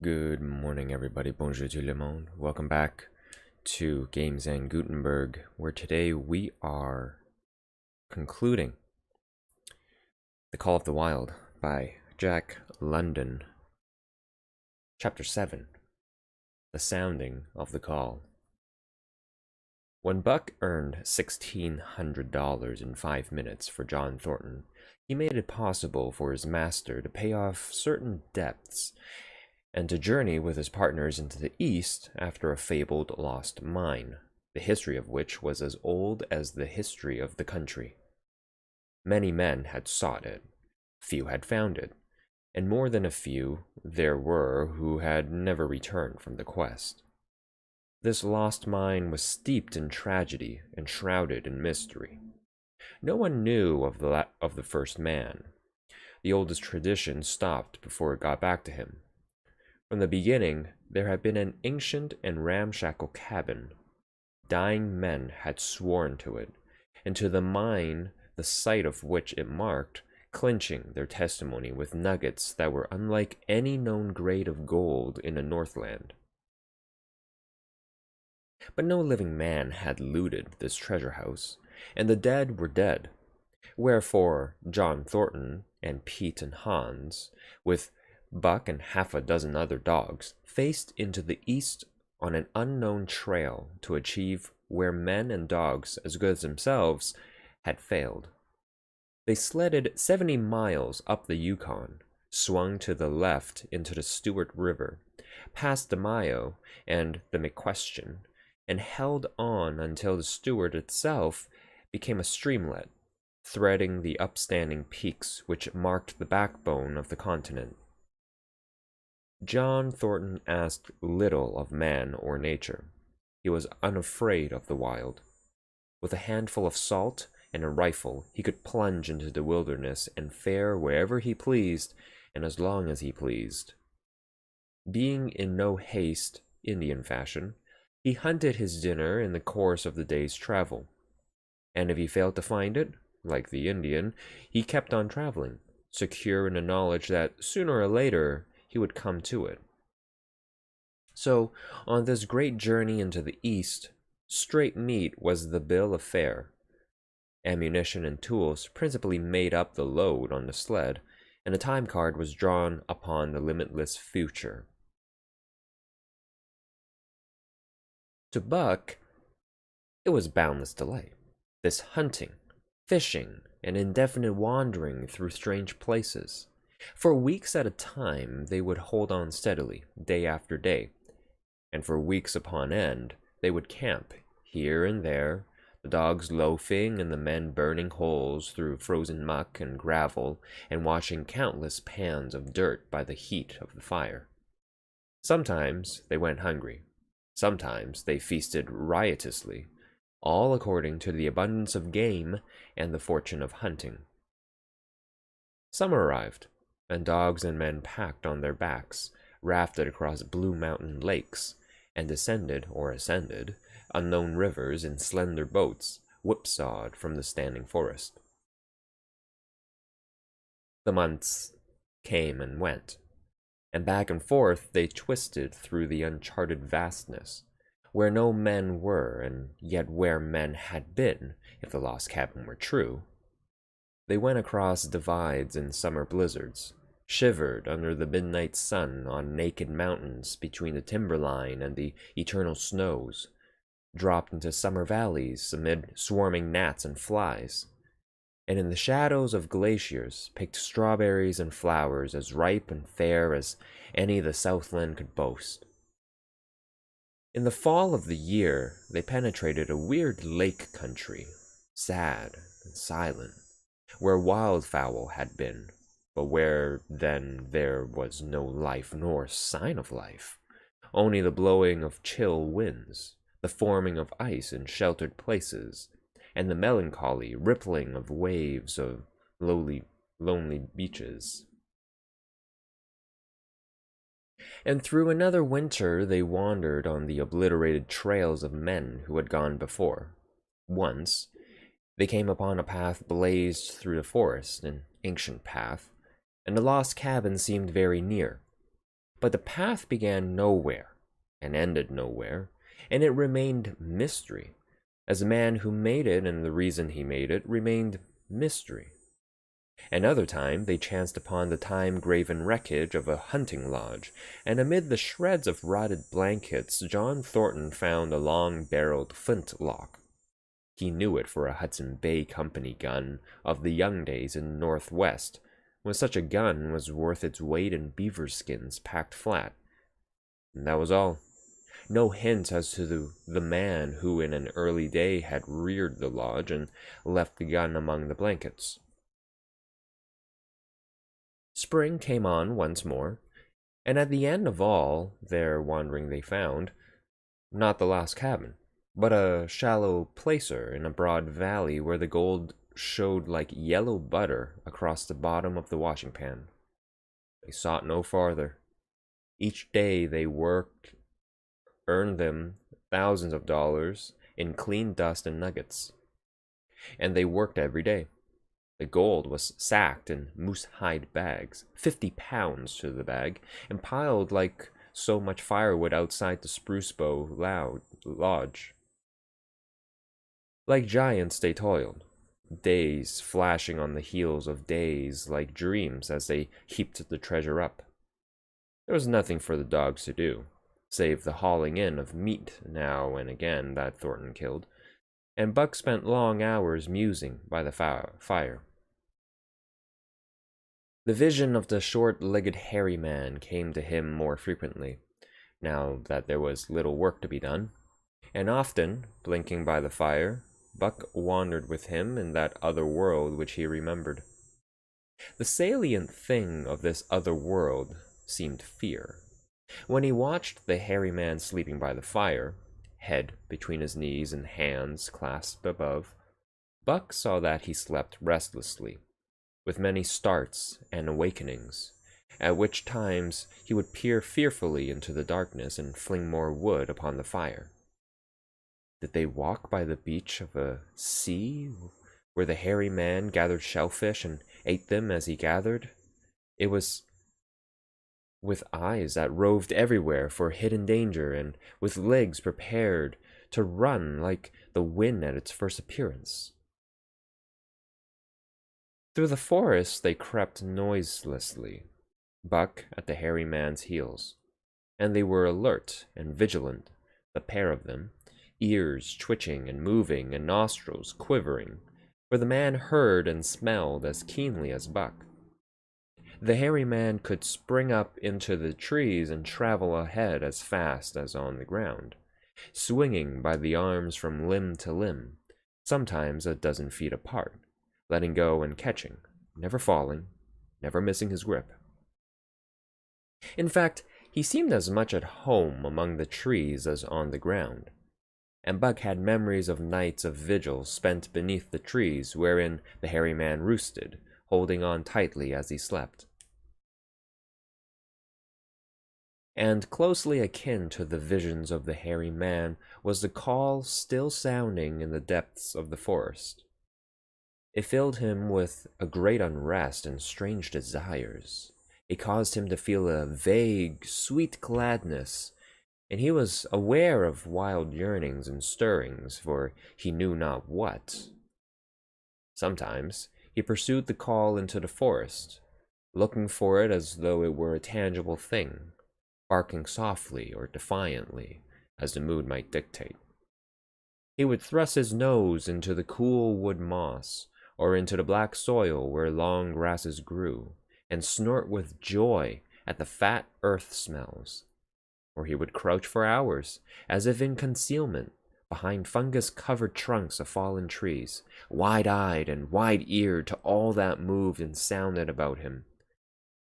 Good morning, everybody. Bonjour tout le monde. Welcome back to Games and Gutenberg, where today we are concluding The Call of the Wild by Jack London. Chapter 7 The Sounding of the Call. When Buck earned $1,600 in 5 minutes for John Thornton, he made it possible for his master to pay off certain debts and to journey with his partners into the East after a fabled lost mine, the history of which was as old as the history of the country. Many men had sought it, few had found it, and more than a few there were who had never returned from the quest. This lost mine was steeped in tragedy and shrouded in mystery. No one knew of the first man. The oldest tradition stopped before it got back to him. From the beginning, there had been an ancient and ramshackle cabin. Dying men had sworn to it, and to the mine the site of which it marked, clinching their testimony with nuggets that were unlike any known grade of gold in the Northland. But no living man had looted this treasure house, and the dead were dead. Wherefore John Thornton and Pete and Hans, with Buck and half a dozen other dogs, faced into the east on an unknown trail to achieve where men and dogs as good as themselves had failed. They sledded 70 miles up the Yukon, swung to the left into the Stewart River, past the Mayo and the McQuestion, and held on until the Stewart itself became a streamlet, threading the upstanding peaks which marked the backbone of the continent. John Thornton asked little of man or nature. He was unafraid of the wild. With a handful of salt and a rifle, he could plunge into the wilderness and fare wherever he pleased and as long as he pleased. Being in no haste, Indian fashion, he hunted his dinner in the course of the day's travel. And if he failed to find it, like the Indian, he kept on traveling, secure in the knowledge that sooner or later he would come to it. So, on this great journey into the East, straight meat was the bill of fare. Ammunition and tools principally made up the load on the sled, and a time card was drawn upon the limitless future. To Buck, it was boundless delight. This hunting, fishing, and indefinite wandering through strange places. For weeks at a time, they would hold on steadily, day after day, and for weeks upon end, they would camp here and there, the dogs loafing and the men burning holes through frozen muck and gravel and washing countless pans of dirt by the heat of the fire. Sometimes they went hungry. Sometimes they feasted riotously, all according to the abundance of game and the fortune of hunting. Summer arrived, and dogs and men packed on their backs, rafted across blue mountain lakes, and descended or ascended unknown rivers in slender boats, whipsawed from the standing forest. The months came and went, and back and forth they twisted through the uncharted vastness, where no men were, and yet where men had been, if the lost cabin were true. They went across divides in summer blizzards, shivered under the midnight sun on naked mountains between the timberline and the eternal snows, dropped into summer valleys amid swarming gnats and flies, and in the shadows of glaciers picked strawberries and flowers as ripe and fair as any the Southland could boast. In the fall of the year, they penetrated a weird lake country, sad and silent, where wildfowl had been, but where then there was no life nor sign of life, only the blowing of chill winds, the forming of ice in sheltered places, and the melancholy rippling of waves of lonely beaches. And through another winter they wandered on the obliterated trails of men who had gone before. Once, they came upon a path blazed through the forest, an ancient path, and the lost cabin seemed very near. But the path began nowhere and ended nowhere, and it remained mystery, as the man who made it and the reason he made it remained mystery. Another time they chanced upon the time-graven wreckage of a hunting lodge, and amid the shreds of rotted blankets, John Thornton found a long-barreled flintlock. He knew it for a Hudson Bay Company gun of the young days in Northwest, when such a gun was worth its weight in beaver skins packed flat. And that was all. No hint as to the man who in an early day had reared the lodge and left the gun among the blankets. Spring came on once more, and at the end of all their wandering they found, not the last cabin, but a shallow placer in a broad valley where the gold showed like yellow butter across the bottom of the washing pan. They sought no farther. Each day they worked earned them thousands of dollars in clean dust and nuggets. And they worked every day. The gold was sacked in moose-hide bags, 50 pounds to the bag, and piled like so much firewood outside the Spruce Bow Lodge. Like giants they toiled, days flashing on the heels of days like dreams as they heaped the treasure up. There was nothing for the dogs to do, save the hauling in of meat now and again that Thornton killed, and Buck spent long hours musing by the fire. The vision of the short-legged hairy man came to him more frequently, now that there was little work to be done, and often, blinking by the fire, Buck wandered with him in that other world which he remembered. The salient thing of this other world seemed fear. When he watched the hairy man sleeping by the fire, head between his knees and hands clasped above, Buck saw that he slept restlessly, with many starts and awakenings, at which times he would peer fearfully into the darkness and fling more wood upon the fire. Did they walk by the beach of a sea where the hairy man gathered shellfish and ate them as he gathered? It was with eyes that roved everywhere for hidden danger, and with legs prepared to run like the wind at its first appearance. Through the forest they crept noiselessly, Buck at the hairy man's heels, and they were alert and vigilant, the pair of them, ears twitching and moving and nostrils quivering, for the man heard and smelled as keenly as Buck. The hairy man could spring up into the trees and travel ahead as fast as on the ground, swinging by the arms from limb to limb, sometimes a dozen feet apart, letting go and catching, never falling, never missing his grip. In fact, he seemed as much at home among the trees as on the ground, and Buck had memories of nights of vigil spent beneath the trees wherein the hairy man roosted, holding on tightly as he slept. And closely akin to the visions of the hairy man was the call still sounding in the depths of the forest. It filled him with a great unrest and strange desires. It caused him to feel a vague, sweet gladness, and he was aware of wild yearnings and stirrings for he knew not what. Sometimes he pursued the call into the forest, looking for it as though it were a tangible thing, barking softly or defiantly, as the mood might dictate. He would thrust his nose into the cool wood moss, or into the black soil where long grasses grew, and snort with joy at the fat earth smells. Or he would crouch for hours, as if in concealment, behind fungus-covered trunks of fallen trees, wide-eyed and wide-eared to all that moved and sounded about him.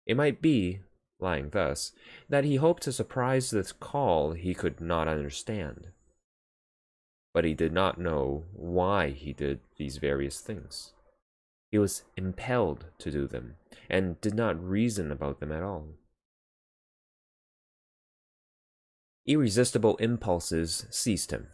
It might be, lying thus, that he hoped to surprise this call he could not understand. But he did not know why he did these various things. He was impelled to do them, and did not reason about them at all. Irresistible impulses seized him.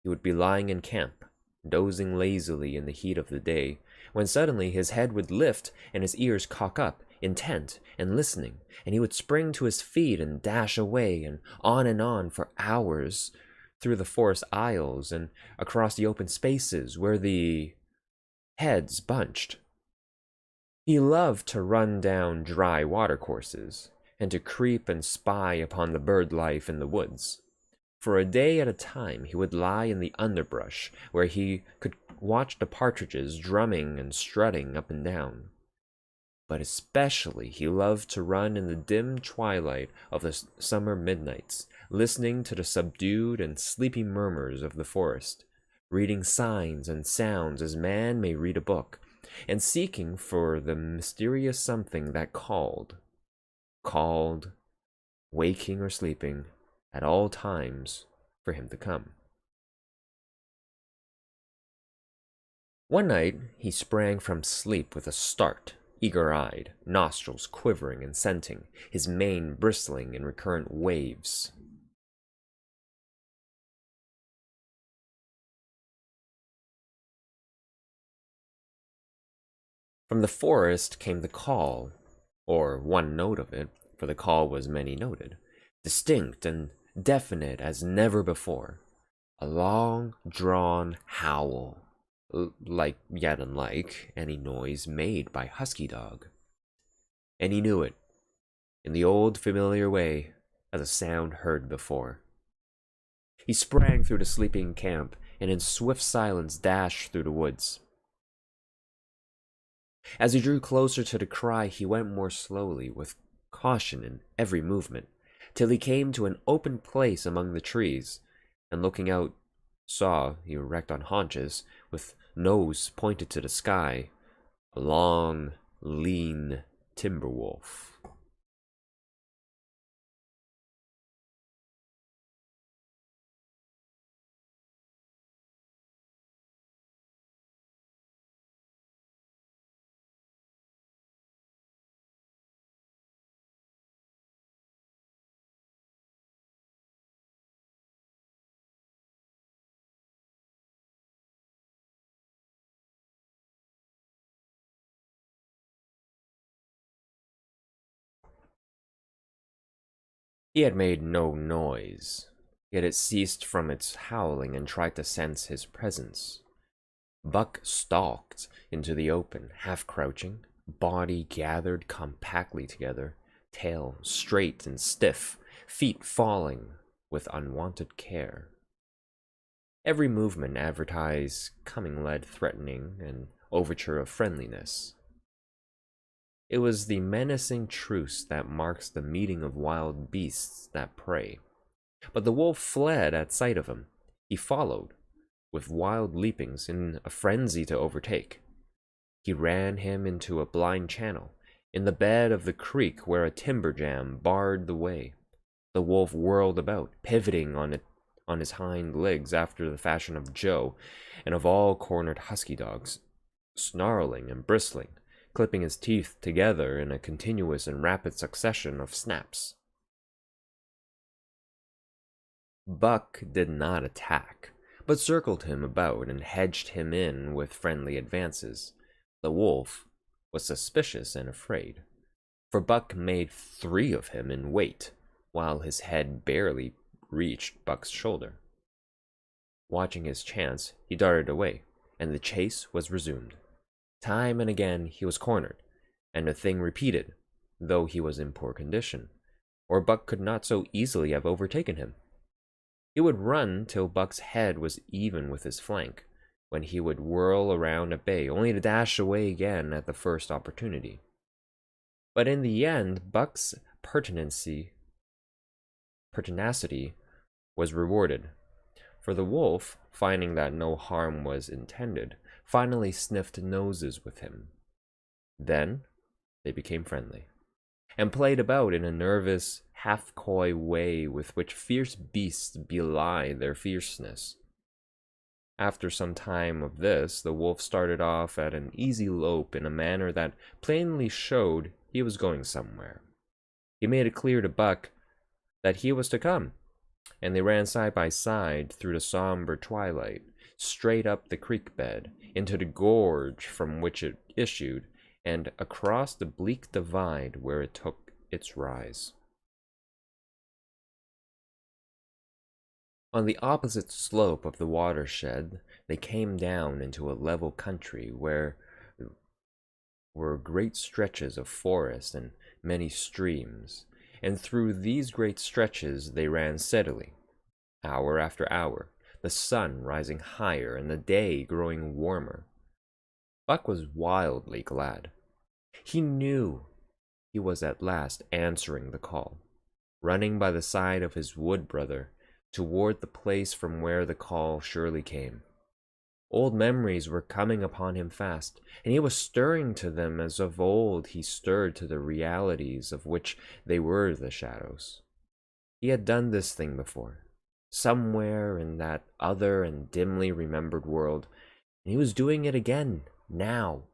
He would be lying in camp, dozing lazily in the heat of the day, when suddenly his head would lift and his ears cock up, intent and listening, and he would spring to his feet and dash away and on for hours through the forest aisles and across the open spaces where the heads bunched. He loved to run down dry watercourses and to creep and spy upon the bird life in the woods. For a day at a time, he would lie in the underbrush where he could watch the partridges drumming and strutting up and down. But especially he loved to run in the dim twilight of the summer midnights, listening to the subdued and sleepy murmurs of the forest, reading signs and sounds as man may read a book, and seeking for the mysterious something that called, waking or sleeping, at all times for him to come. One night he sprang from sleep with a start, eager-eyed, nostrils quivering and scenting, his mane bristling in recurrent waves. From the forest came the call, or one note of it, for the call was many-noted, distinct and definite as never before. A long-drawn howl, yet unlike any noise made by husky dog. And he knew it, in the old familiar way, as a sound heard before. He sprang through the sleeping camp, and in swift silence dashed through the woods. As he drew closer to the cry, he went more slowly, with caution in every movement, till he came to an open place among the trees, and looking out, saw, erect on haunches, with nose pointed to the sky, a long, lean timber wolf. He had made no noise, yet it ceased from its howling and tried to sense his presence. Buck stalked into the open, half crouching, body gathered compactly together, tail straight and stiff, feet falling with unwonted care. Every movement advertised coming lead threatening and overture of friendliness. It was the menacing truce that marks the meeting of wild beasts that prey. But the wolf fled at sight of him. He followed, with wild leapings, in a frenzy to overtake. He ran him into a blind channel, in the bed of the creek where a timber jam barred the way. The wolf whirled about, pivoting on his hind legs after the fashion of Joe, and of all cornered husky dogs, snarling and bristling, clipping his teeth together in a continuous and rapid succession of snaps. Buck did not attack, but circled him about and hedged him in with friendly advances. The wolf was suspicious and afraid, for Buck made 3 of him in weight, while his head barely reached Buck's shoulder. Watching his chance, he darted away, and the chase was resumed. Time and again he was cornered, and the thing repeated, though he was in poor condition, or Buck could not so easily have overtaken him. He would run till Buck's head was even with his flank, when he would whirl around at bay, only to dash away again at the first opportunity. But in the end, Buck's pertinacity was rewarded, for the wolf, finding that no harm was intended, finally sniffed noses with him. Then they became friendly, and played about in a nervous, half-coy way with which fierce beasts belie their fierceness. After some time of this, the wolf started off at an easy lope in a manner that plainly showed he was going somewhere. He made it clear to Buck that he was to come, and they ran side by side through the somber twilight, straight up the creek bed, into the gorge from which it issued, and across the bleak divide where it took its rise. On the opposite slope of the watershed, they came down into a level country where were great stretches of forest and many streams, and through these great stretches they ran steadily, hour after hour, the sun rising higher and the day growing warmer. Buck was wildly glad. He knew he was at last answering the call, running by the side of his wood brother toward the place from where the call surely came. Old memories were coming upon him fast, and he was stirring to them as of old he stirred to the realities of which they were the shadows. He had done this thing before, somewhere in that other and dimly remembered world, and he was doing it again, now,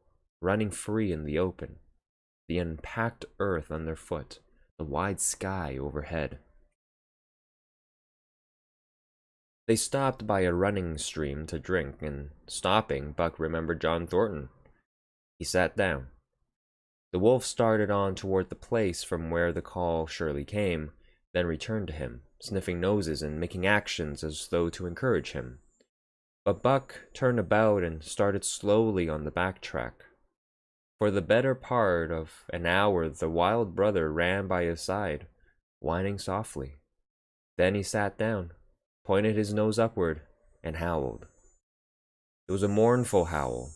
running free in the open, the unpacked earth underfoot, the wide sky overhead. They stopped by a running stream to drink, and stopping, Buck remembered John Thornton. He sat down. The wolf started on toward the place from where the call surely came, then returned to him, sniffing noses and making actions as though to encourage him. But Buck turned about and started slowly on the back track. For the better part of an hour the wild brother ran by his side, whining softly. Then he sat down, pointed his nose upward, and howled. It was a mournful howl,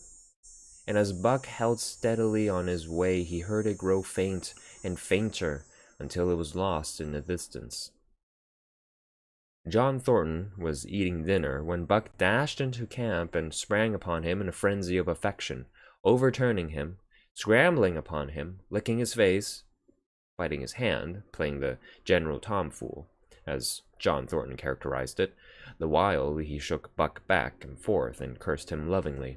and as Buck held steadily on his way, he heard it grow faint and fainter until it was lost in the distance. John Thornton was eating dinner when Buck dashed into camp and sprang upon him in a frenzy of affection, overturning him, scrambling upon him, licking his face, biting his hand, playing the general tomfool, as John Thornton characterized it, the while he shook Buck back and forth and cursed him lovingly.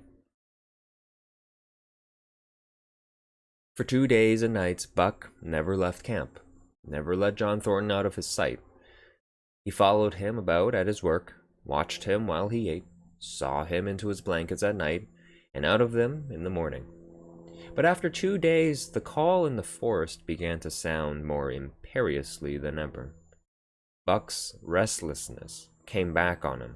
For 2 days and nights, Buck never left camp, never let John Thornton out of his sight. He followed him about at his work, watched him while he ate, saw him into his blankets at night, and out of them in the morning. But after 2 days, the call in the forest began to sound more imperiously than ever. Buck's restlessness came back on him,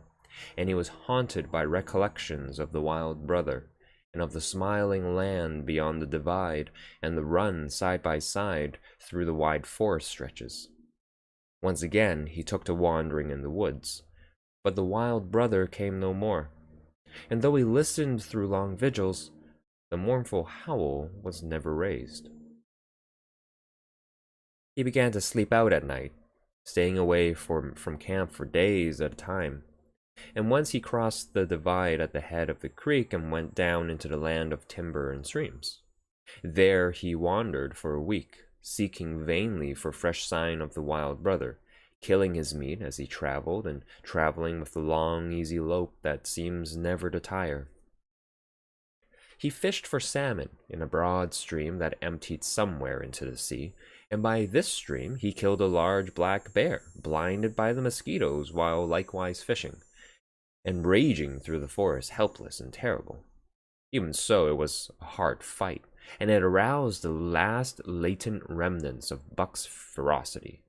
and he was haunted by recollections of the wild brother, and of the smiling land beyond the divide, and the run side by side through the wide forest stretches. Once again he took to wandering in the woods, but the wild brother came no more, and though he listened through long vigils, the mournful howl was never raised. He began to sleep out at night, staying away from camp for days at a time, and once he crossed the divide at the head of the creek and went down into the land of timber and streams. There he wandered for a week, seeking vainly for fresh sign of the wild brother, killing his meat as he traveled, and traveling with the long, easy lope that seems never to tire. He fished for salmon in a broad stream that emptied somewhere into the sea, and by this stream he killed a large black bear, blinded by the mosquitoes while likewise fishing, and raging through the forest, helpless and terrible. Even so, it was a hard fight, and it aroused the last latent remnants of Buck's ferocity.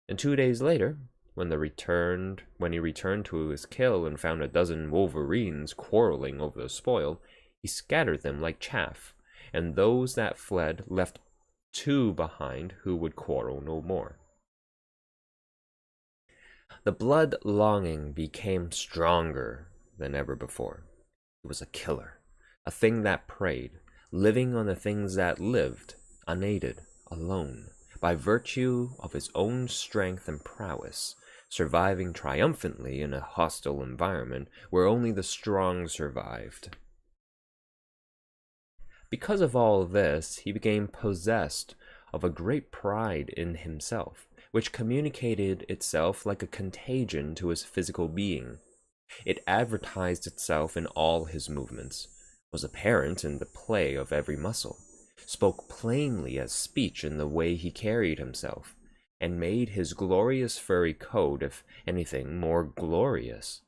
And 2 days later, when he returned to his kill and found a dozen wolverines quarreling over the spoil, he scattered them like chaff, and those that fled left 2 behind who would quarrel no more. The blood longing became stronger than ever before. He was a killer, a thing that preyed, living on the things that lived, unaided, alone, by virtue of his own strength and prowess, surviving triumphantly in a hostile environment where only the strong survived. Because of all this, he became possessed of a great pride in himself, which communicated itself like a contagion to his physical being. It advertised itself in all his movements, was apparent in the play of every muscle, spoke plainly as speech in the way he carried himself, and made his glorious furry coat, if anything, more glorious.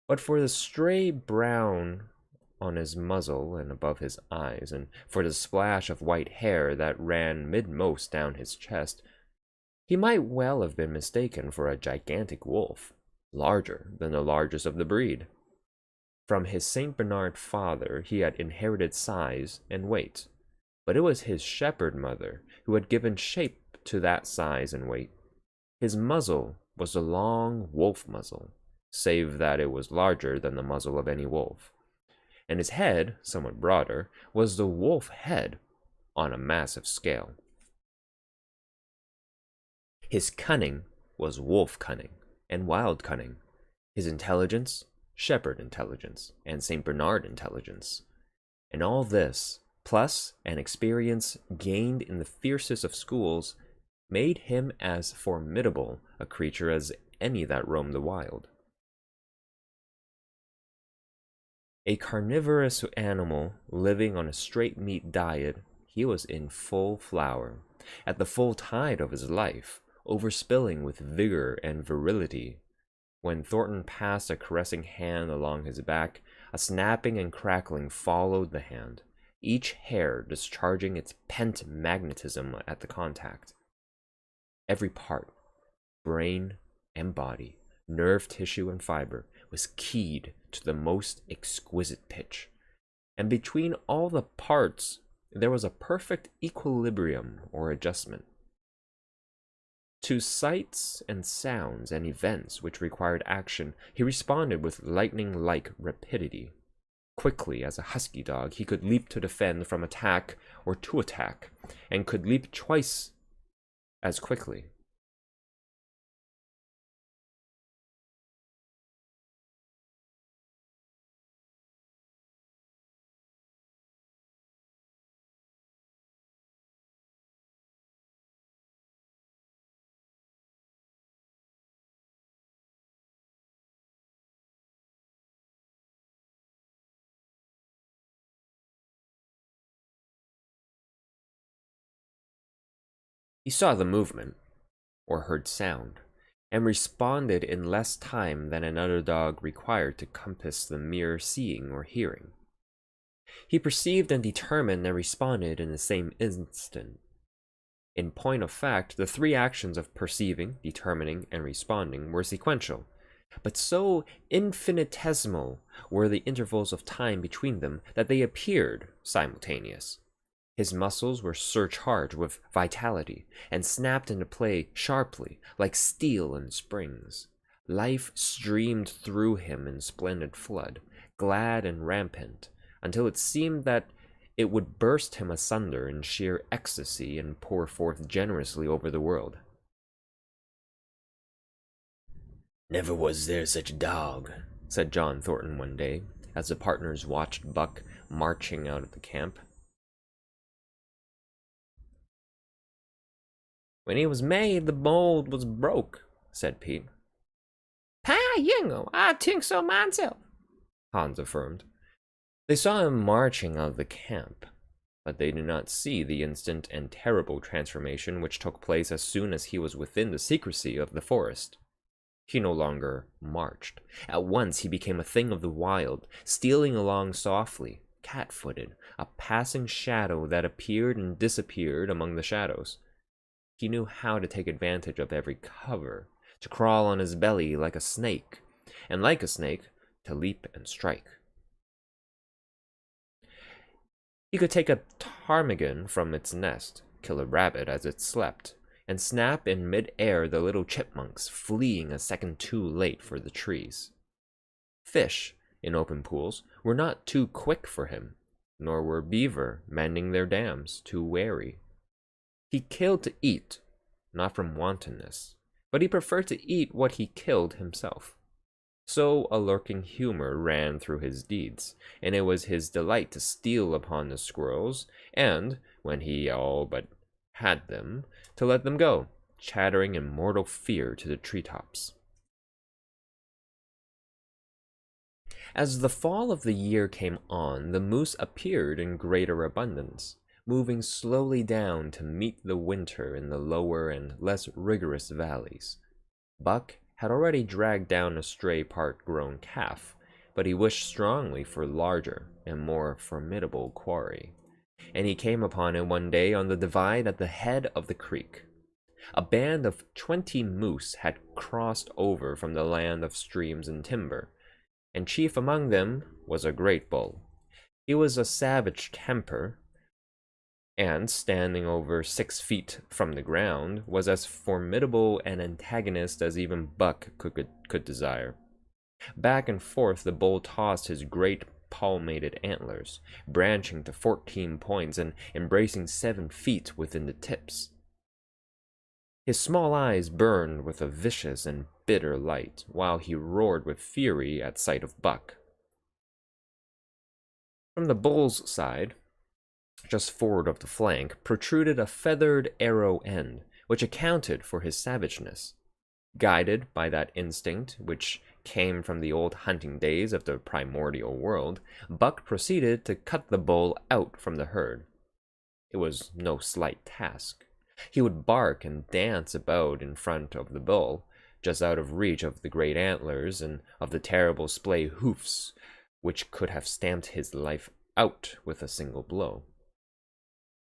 But for the stray brown on his muzzle and above his eyes, and for the splash of white hair that ran midmost down his chest, he might well have been mistaken for a gigantic wolf, larger than the largest of the breed. From his St. Bernard father he had inherited size and weight, but it was his shepherd mother who had given shape to that size and weight. His muzzle was a long wolf muzzle, save that it was larger than the muzzle of any wolf, and his head, somewhat broader, was the wolf head on a massive scale. His cunning was wolf cunning and wild cunning, his intelligence, shepherd intelligence, and St. Bernard intelligence. And all this, plus an experience gained in the fiercest of schools, made him as formidable a creature as any that roamed the wild. A carnivorous animal living on a straight meat diet, he was in full flower, at the full tide of his life, overspilling with vigor and virility. When Thornton passed a caressing hand along his back, a snapping and crackling followed the hand, each hair discharging its pent magnetism at the contact. Every part, brain and body, nerve tissue and fiber, was keyed to the most exquisite pitch, and between all the parts there was a perfect equilibrium or adjustment. To sights and sounds and events which required action, he responded with lightning-like rapidity. Quickly as a husky dog, he could leap to defend from attack or to attack, and could leap twice as quickly. He saw the movement, or heard sound, and responded in less time than another dog required to compass the mere seeing or hearing. He perceived and determined and responded in the same instant. In point of fact, the three actions of perceiving, determining, and responding were sequential, but so infinitesimal were the intervals of time between them that they appeared simultaneous. His muscles were surcharged with vitality and snapped into play sharply, like steel and springs. Life streamed through him in splendid flood, glad and rampant, until it seemed that it would burst him asunder in sheer ecstasy and pour forth generously over the world. "Never was there such a dog," said John Thornton one day, as the partners watched Buck marching out of the camp. "When he was made, the mold was broke," said Pete. "Pa, you know, I think so myself," Hans affirmed. They saw him marching out of the camp, but they did not see the instant and terrible transformation which took place as soon as he was within the secrecy of the forest. He no longer marched. At once he became a thing of the wild, stealing along softly, cat-footed, a passing shadow that appeared and disappeared among the shadows. He knew how to take advantage of every cover, to crawl on his belly like a snake, and like a snake, to leap and strike. He could take a ptarmigan from its nest, kill a rabbit as it slept, and snap in mid-air the little chipmunks fleeing a second too late for the trees. Fish, in open pools, were not too quick for him, nor were beaver, mending their dams, too wary. He killed to eat, not from wantonness, but he preferred to eat what he killed himself. So a lurking humor ran through his deeds, and it was his delight to steal upon the squirrels, and, when he all but had them, to let them go, chattering in mortal fear to the treetops. As the fall of the year came on, the moose appeared in greater abundance, moving slowly down to meet the winter in the lower and less rigorous valleys. Buck had already dragged down a stray part-grown calf, but he wished strongly for larger and more formidable quarry, and he came upon it one day on the divide at the head of the creek. A band of 20 moose had crossed over from the land of streams and timber, and chief among them was a great bull. He was a savage temper, and standing over 6 feet from the ground, was as formidable an antagonist as even Buck could desire. Back and forth the bull tossed his great palmated antlers, branching to 14 points and embracing 7 feet within the tips. His small eyes burned with a vicious and bitter light, while he roared with fury at sight of Buck. From the bull's side, just forward of the flank, protruded a feathered arrow end, which accounted for his savageness. Guided by that instinct which came from the old hunting days of the primordial world, Buck proceeded to cut the bull out from the herd. It was no slight task. He would bark and dance about in front of the bull, just out of reach of the great antlers and of the terrible splay hoofs, which could have stamped his life out with a single blow.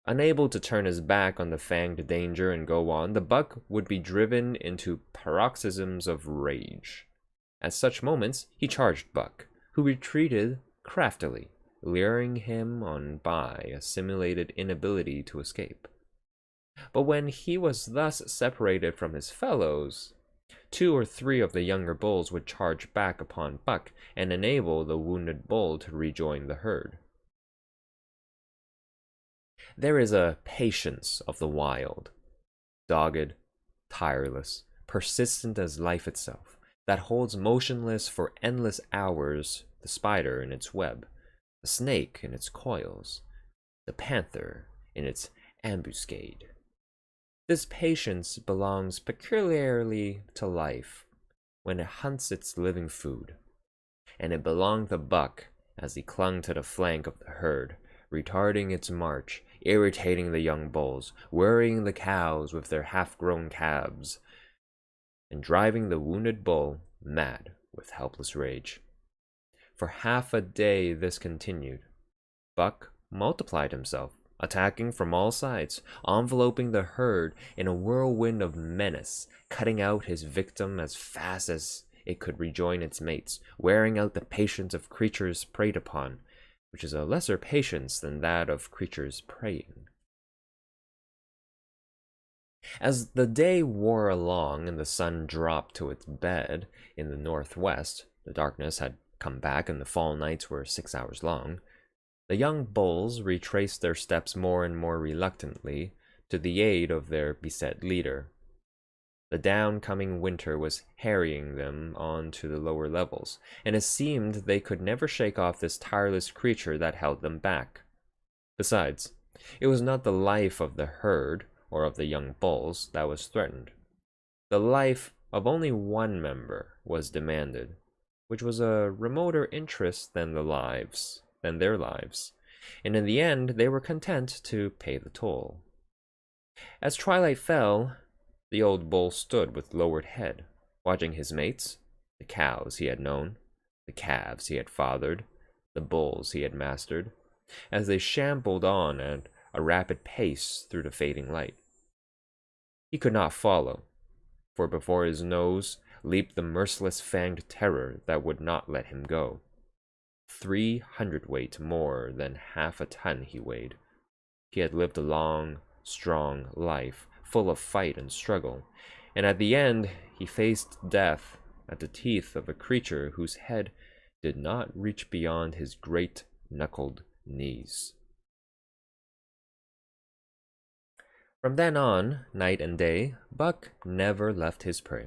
Unable to turn his back on the fanged danger and go on, the buck would be driven into paroxysms of rage. At such moments, he charged Buck, who retreated craftily, luring him on by a simulated inability to escape. But when he was thus separated from his fellows, 2 or 3 of the younger bulls would charge back upon Buck and enable the wounded bull to rejoin the herd. There is a patience of the wild, dogged, tireless, persistent as life itself, that holds motionless for endless hours the spider in its web, the snake in its coils, the panther in its ambuscade. This patience belongs peculiarly to life when it hunts its living food, and it belonged to Buck as he clung to the flank of the herd, retarding its march, irritating the young bulls, worrying the cows with their half-grown calves, and driving the wounded bull mad with helpless rage. For half a day this continued. Buck multiplied himself, attacking from all sides, enveloping the herd in a whirlwind of menace, cutting out his victim as fast as it could rejoin its mates, wearing out the patience of creatures preyed upon, which is a lesser patience than that of creatures preying. As the day wore along and the sun dropped to its bed in the northwest, the darkness had come back and the fall nights were 6 hours long, the young bulls retraced their steps more and more reluctantly to the aid of their beset leader. The downcoming winter was harrying them on to the lower levels, and it seemed they could never shake off this tireless creature that held them back. Besides, it was not the life of the herd or of the young bulls that was threatened. The life of only one member was demanded, which was a remoter interest than their lives, and in the end they were content to pay the toll. As twilight fell, the old bull stood with lowered head, watching his mates, the cows he had known, the calves he had fathered, the bulls he had mastered, as they shambled on at a rapid pace through the fading light. He could not follow, for before his nose leaped the merciless fanged terror that would not let him go. 300 weight more than half a ton he weighed. He had lived a long, strong life, full of fight and struggle, and at the end he faced death at the teeth of a creature whose head did not reach beyond his great knuckled knees. From then on, night and day, Buck never left his prey,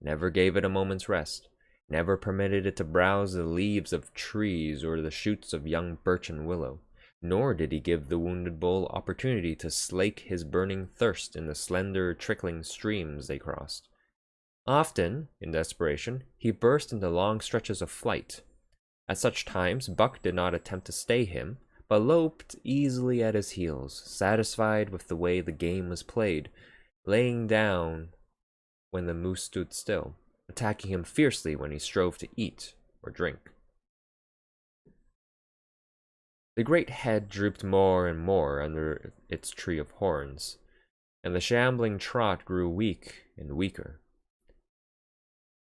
never gave it a moment's rest, never permitted it to browse the leaves of trees or the shoots of young birch and willow, nor did he give the wounded bull opportunity to slake his burning thirst in the slender, trickling streams they crossed. Often, in desperation, he burst into long stretches of flight. At such times, Buck did not attempt to stay him, but loped easily at his heels, satisfied with the way the game was played, laying down when the moose stood still, attacking him fiercely when he strove to eat or drink. The great head drooped more and more under its tree of horns, and the shambling trot grew weak and weaker.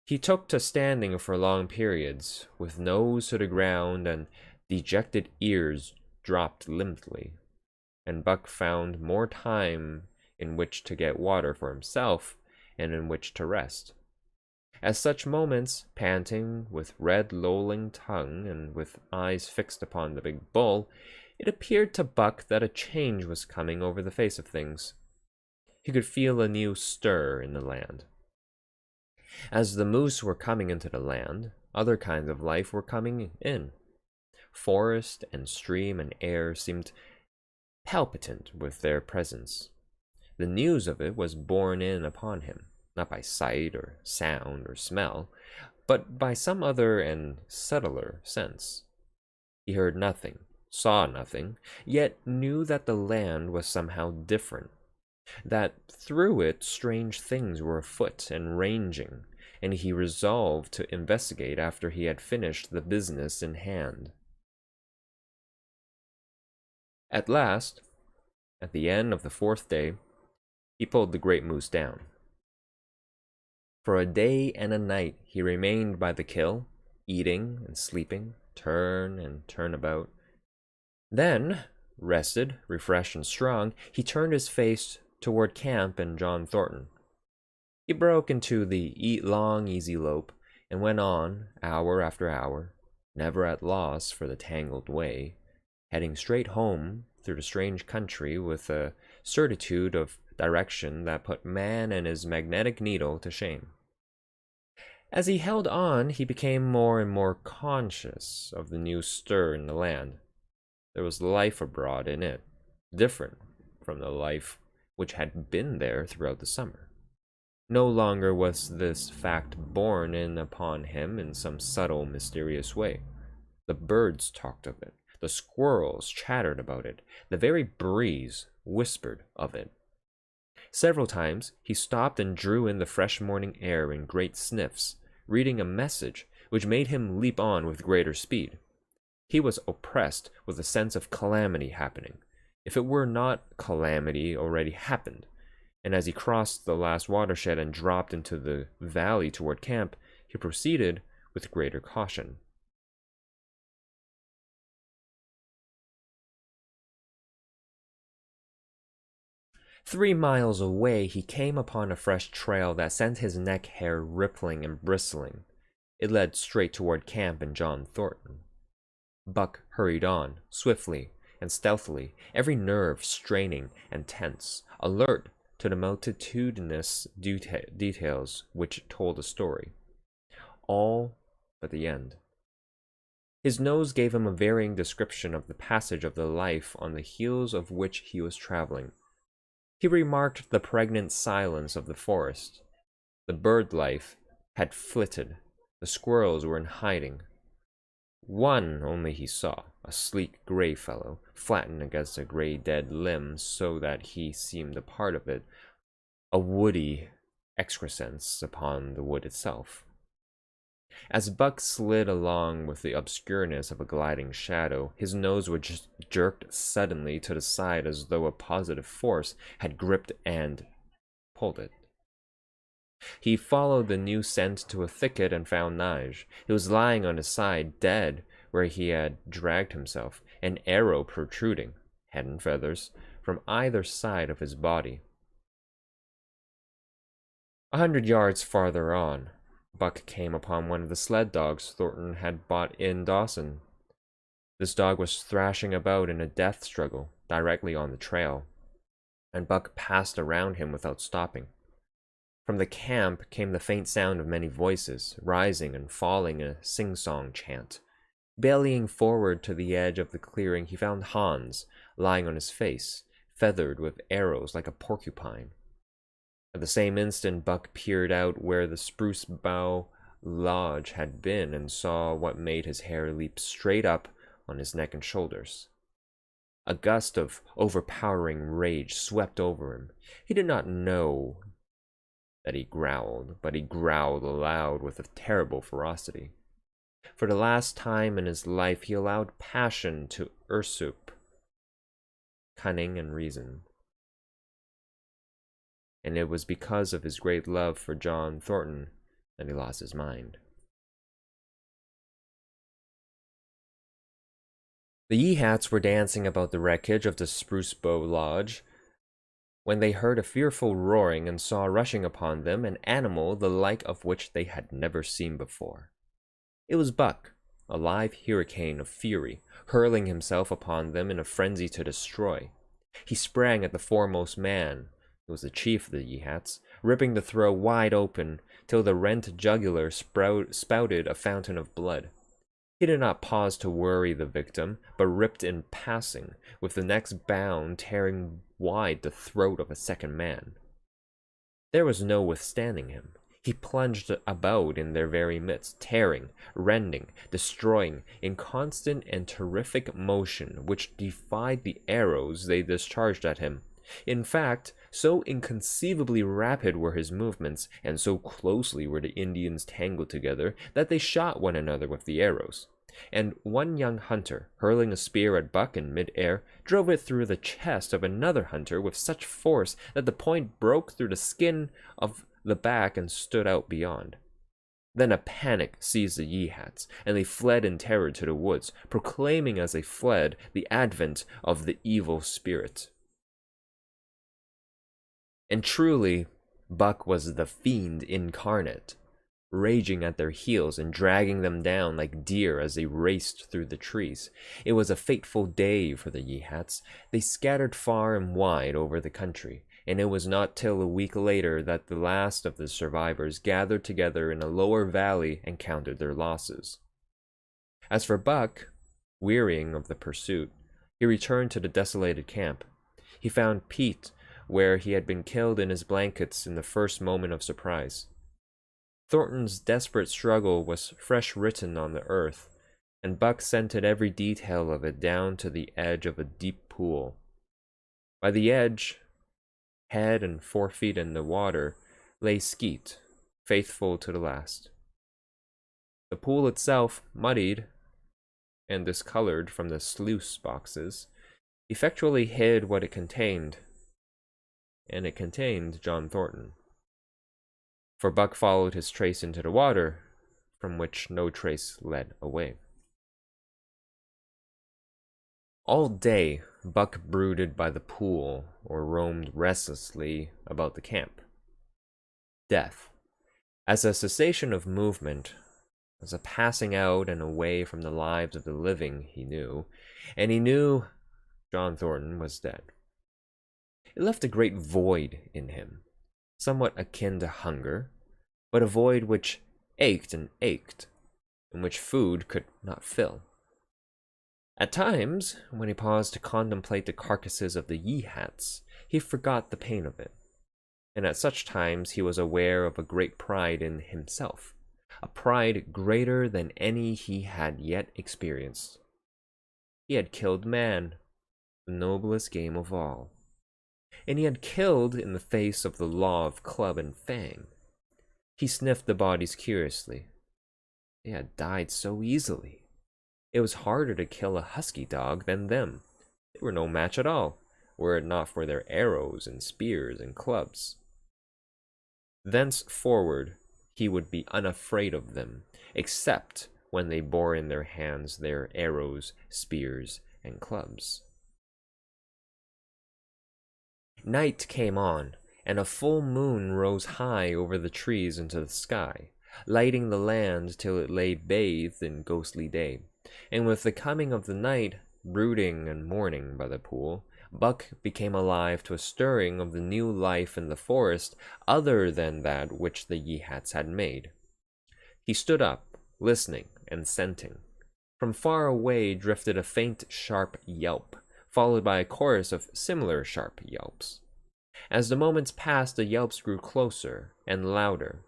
He took to standing for long periods, with nose to the ground and dejected ears dropped limply, and Buck found more time in which to get water for himself and in which to rest. At such moments, panting, with red lolling tongue and with eyes fixed upon the big bull, it appeared to Buck that a change was coming over the face of things. He could feel a new stir in the land. As the moose were coming into the land, other kinds of life were coming in. Forest and stream and air seemed palpitant with their presence. The news of it was borne in upon him, not by sight or sound or smell, but by some other and subtler sense. He heard nothing, saw nothing, yet knew that the land was somehow different, that through it strange things were afoot and ranging, and he resolved to investigate after he had finished the business in hand. At last, at the end of the 4th day, he pulled the great moose down. For a day and a night he remained by the kill, eating and sleeping, turn and turn about. Then, rested, refreshed, and strong, he turned his face toward camp and John Thornton. He broke into the long, easy lope, and went on, hour after hour, never at loss for the tangled way, heading straight home through the strange country with a certitude of direction that put man and his magnetic needle to shame. As he held on, he became more and more conscious of the new stir in the land. There was life abroad in it, different from the life which had been there throughout the summer. No longer was this fact borne in upon him in some subtle, mysterious way. The birds talked of it, the squirrels chattered about it, the very breeze whispered of it. Several times he stopped and drew in the fresh morning air in great sniffs, reading a message which made him leap on with greater speed. He was oppressed with a sense of calamity happening, if it were not calamity already happened, and as he crossed the last watershed and dropped into the valley toward camp, he proceeded with greater caution. "3 miles away, he came upon a fresh trail that sent his neck hair rippling and bristling. It led straight toward camp and John Thornton. Buck hurried on, swiftly and stealthily, every nerve straining and tense, alert to the multitudinous details which told a story. All but the end. His nose gave him a varying description of the passage of the life on the heels of which he was traveling. He remarked the pregnant silence of the forest. The bird life had flitted. The squirrels were in hiding. One only he saw, a sleek gray fellow, flattened against a gray dead limb so that he seemed a part of it, a woody excrescence upon the wood itself. As Buck slid along with the obscureness of a gliding shadow, his nose was just jerked suddenly to the side as though a positive force had gripped and pulled it. He followed the new scent to a thicket and found Nige. He was lying on his side, dead where he had dragged himself, an arrow protruding, head and feathers, from either side of his body. 100 yards farther on, Buck came upon one of the sled dogs Thornton had bought in Dawson. This dog was thrashing about in a death struggle directly on the trail, and Buck passed around him without stopping. From the camp came the faint sound of many voices, rising and falling in a sing-song chant. Bellying forward to the edge of the clearing, he found Hans lying on his face, feathered with arrows like a porcupine. At the same instant, Buck peered out where the spruce bough lodge had been and saw what made his hair leap straight up on his neck and shoulders. A gust of overpowering rage swept over him. He did not know that he growled, but he growled aloud with a terrible ferocity. For the last time in his life, he allowed passion to usurp cunning and reason. And it was because of his great love for John Thornton that he lost his mind. The Yeehats were dancing about the wreckage of the Spruce Bow Lodge when they heard a fearful roaring and saw rushing upon them an animal the like of which they had never seen before. It was Buck, a live hurricane of fury, hurling himself upon them in a frenzy to destroy. He sprang at the foremost man, who was the chief of the Yeehats, ripping the throat wide open till the rent jugular spouted a fountain of blood. He did not pause to worry the victim, but ripped in passing, with the next bound tearing wide the throat of a second man. There was no withstanding him. He plunged about in their very midst, tearing, rending, destroying, in constant and terrific motion which defied the arrows they discharged at him. In fact, so inconceivably rapid were his movements, and so closely were the Indians tangled together, that they shot one another with the arrows. And one young hunter, hurling a spear at Buck in mid-air, drove it through the chest of another hunter with such force that the point broke through the skin of the back and stood out beyond. Then a panic seized the Yeehats, and they fled in terror to the woods, proclaiming as they fled the advent of the evil spirit. And truly, Buck was the fiend incarnate, raging at their heels and dragging them down like deer as they raced through the trees. It was a fateful day for the Yeehats. They scattered far and wide over the country, and it was not till a week later that the last of the survivors gathered together in a lower valley and counted their losses. As for Buck, wearying of the pursuit, he returned to the desolated camp. He found Pete where he had been killed in his blankets in the first moment of surprise. Thornton's desperate struggle was fresh written on the earth, and Buck scented every detail of it down to the edge of a deep pool. By the edge, head and 4 feet in the water, lay Skeet, faithful to the last. The pool itself, muddied and discolored from the sluice boxes, effectually hid what it contained, and it contained John Thornton. For Buck followed his trace into the water, from which no trace led away. All day, Buck brooded by the pool or roamed restlessly about the camp. Death, as a cessation of movement, as a passing out and away from the lives of the living, he knew, and he knew John Thornton was dead. It left a great void in him, somewhat akin to hunger, but a void which ached and ached, and which food could not fill. At times, when he paused to contemplate the carcasses of the Yeehats, he forgot the pain of it, and at such times he was aware of a great pride in himself, a pride greater than any he had yet experienced. He had killed man, the noblest game of all, and he had killed in the face of the law of club and fang. He sniffed the bodies curiously. They had died so easily. It was harder to kill a husky dog than them. They were no match at all, were it not for their arrows and spears and clubs. Thenceforward, he would be unafraid of them, except when they bore in their hands their arrows, spears, and clubs. Night came on, and a full moon rose high over the trees into the sky, lighting the land till it lay bathed in ghostly day. And with the coming of the night, brooding and mourning by the pool, Buck became alive to a stirring of the new life in the forest other than that which the Yeehats had made. He stood up, listening and scenting. From far away drifted a faint, sharp yelp, followed by a chorus of similar sharp yelps. As the moments passed, the yelps grew closer and louder.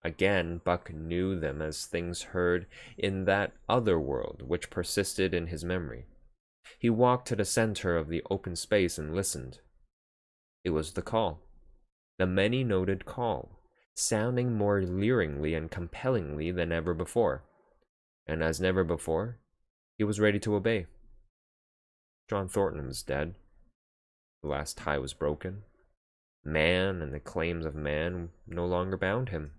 Again, Buck knew them as things heard in that other world which persisted in his memory. He walked to the center of the open space and listened. It was the call, the many-noted call, sounding more leeringly and compellingly than ever before. and as never before, he was ready to obey. John Thornton was dead. The last tie was broken. Man and the claims of man no longer bound him.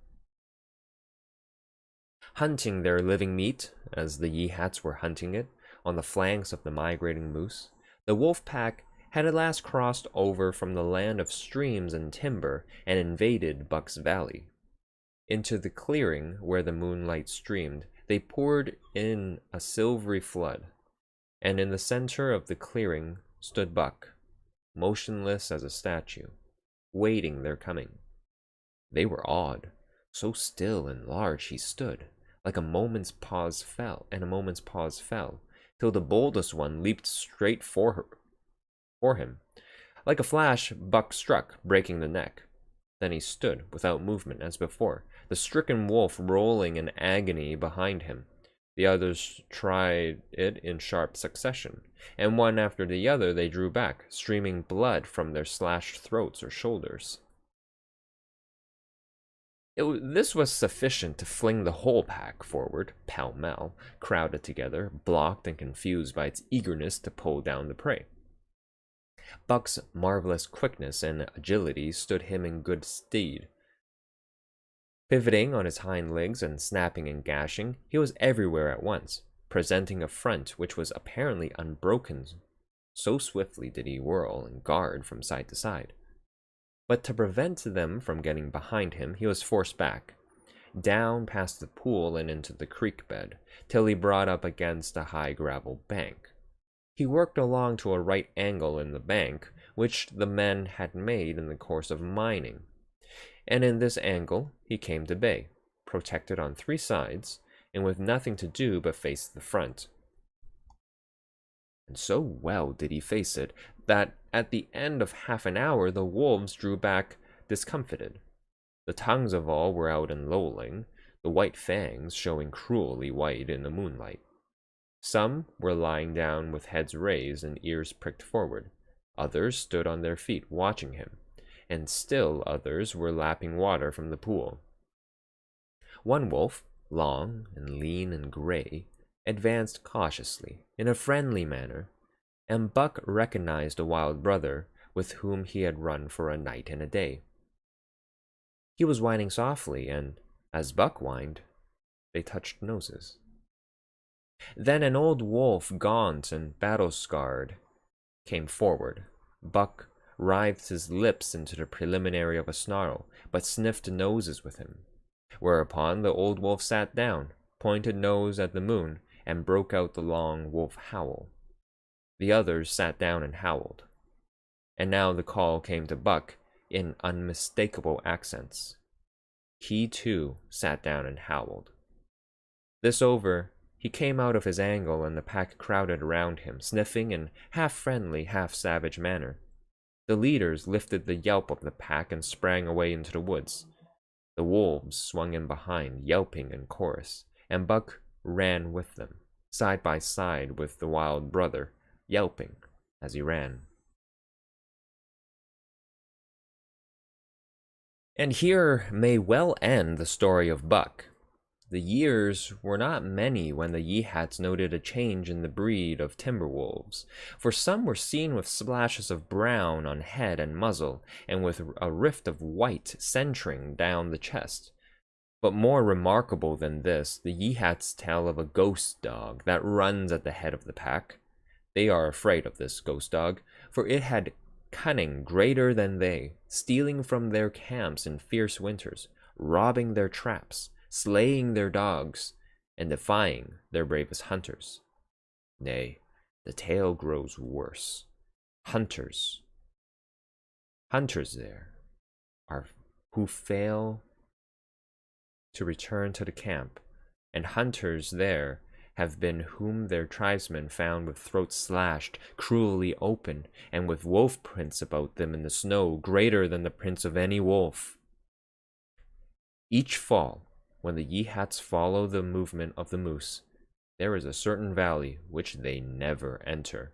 Hunting their living meat, as the Yeehats were hunting it, on the flanks of the migrating moose, the wolf pack had at last crossed over from the land of streams and timber and invaded Buck's Valley. Into the clearing where the moonlight streamed, they poured in a silvery flood, and in the center of the clearing stood Buck, motionless as a statue, waiting their coming. They were awed. So still and large he stood, like a moment's pause fell, till the boldest one leaped straight for him. Like a flash, Buck struck, breaking the neck. Then he stood, without movement as before, the stricken wolf rolling in agony behind him. The others tried it in sharp succession, and one after the other they drew back, streaming blood from their slashed throats or shoulders. This was sufficient to fling the whole pack forward, pell-mell, crowded together, blocked and confused by its eagerness to pull down the prey. Buck's marvelous quickness and agility stood him in good stead. Pivoting on his hind legs and snapping and gashing, he was everywhere at once, presenting a front which was apparently unbroken, so swiftly did he whirl and guard from side to side. But to prevent them from getting behind him, he was forced back, down past the pool and into the creek bed, till he brought up against a high gravel bank. He worked along to a right angle in the bank, which the men had made in the course of mining, and in this angle he came to bay, protected on three sides, and with nothing to do but face the front. And so well did he face it, that at the end of half an hour the wolves drew back discomfited. The tongues of all were out and lolling, the white fangs showing cruelly white in the moonlight. Some were lying down with heads raised and ears pricked forward. Others stood on their feet watching him, and still others were lapping water from the pool. One wolf, long and lean and gray, advanced cautiously, in a friendly manner, and Buck recognized a wild brother with whom he had run for a night and a day. He was whining softly, and as Buck whined, they touched noses. Then an old wolf, gaunt and battle-scarred, came forward. Buck writhed his lips into the preliminary of a snarl, but sniffed noses with him, whereupon the old wolf sat down, pointed nose at the moon, and broke out the long wolf howl. The others sat down and howled. And now the call came to Buck in unmistakable accents. He too sat down and howled. This over, he came out of his angle and the pack crowded around him, sniffing in half-friendly, half-savage manner. The leaders lifted the yelp of the pack and sprang away into the woods. The wolves swung in behind, yelping in chorus, and Buck ran with them, side by side with the wild brother, yelping as he ran. And here may well end the story of Buck. The years were not many when the Yeehats noted a change in the breed of timber wolves, for some were seen with splashes of brown on head and muzzle, and with a rift of white centering down the chest. But more remarkable than this, the Yeehats tell of a ghost dog that runs at the head of the pack. They are afraid of this ghost dog, for it had cunning greater than they, stealing from their camps in fierce winters, robbing their traps, slaying their dogs, and defying their bravest hunters. Nay, the tale grows worse. Hunters there are who fail to return to the camp, and hunters there have been whom their tribesmen found with throats slashed, cruelly open, and with wolf prints about them in the snow greater than the prints of any wolf. Each fall, when the Yeehats follow the movement of the moose, there is a certain valley which they never enter,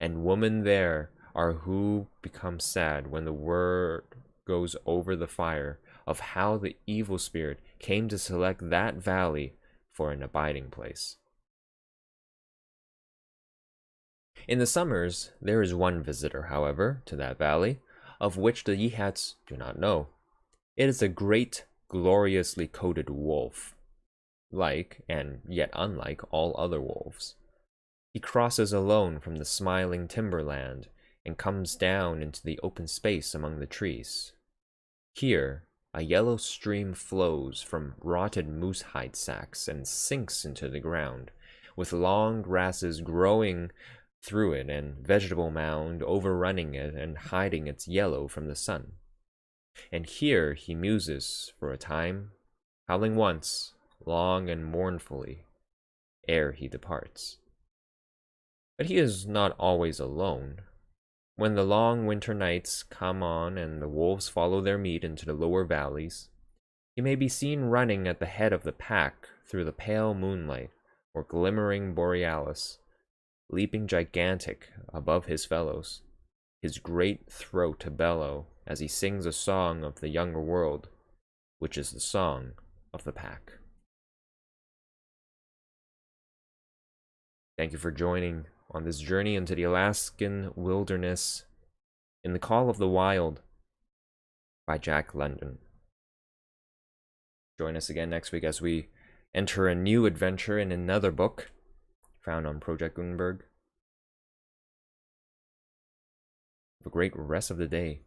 and women there are who become sad when the word goes over the fire of how the evil spirit came to select that valley for an abiding place. In the summers, there is one visitor, however, to that valley, of which the Yihats do not know. It is a great, gloriously coated wolf, like, and yet unlike, all other wolves. He crosses alone from the smiling timberland and comes down into the open space among the trees. Here, a yellow stream flows from rotted moose hide sacks and sinks into the ground, with long grasses growing through it and vegetable mound overrunning it and hiding its yellow from the sun. And here he muses for a time, howling once, long and mournfully, ere he departs. But he is not always alone. When the long winter nights come on and the wolves follow their meat into the lower valleys, he may be seen running at the head of the pack through the pale moonlight or glimmering borealis, leaping gigantic above his fellows, his great throat a bellow as he sings a song of the younger world, which is the song of the pack. Thank you for joining on this journey into the Alaskan wilderness in The Call of the Wild by Jack London. Join us again next week as we enter a new adventure in another book found on Project Gutenberg. Have a great rest of the day.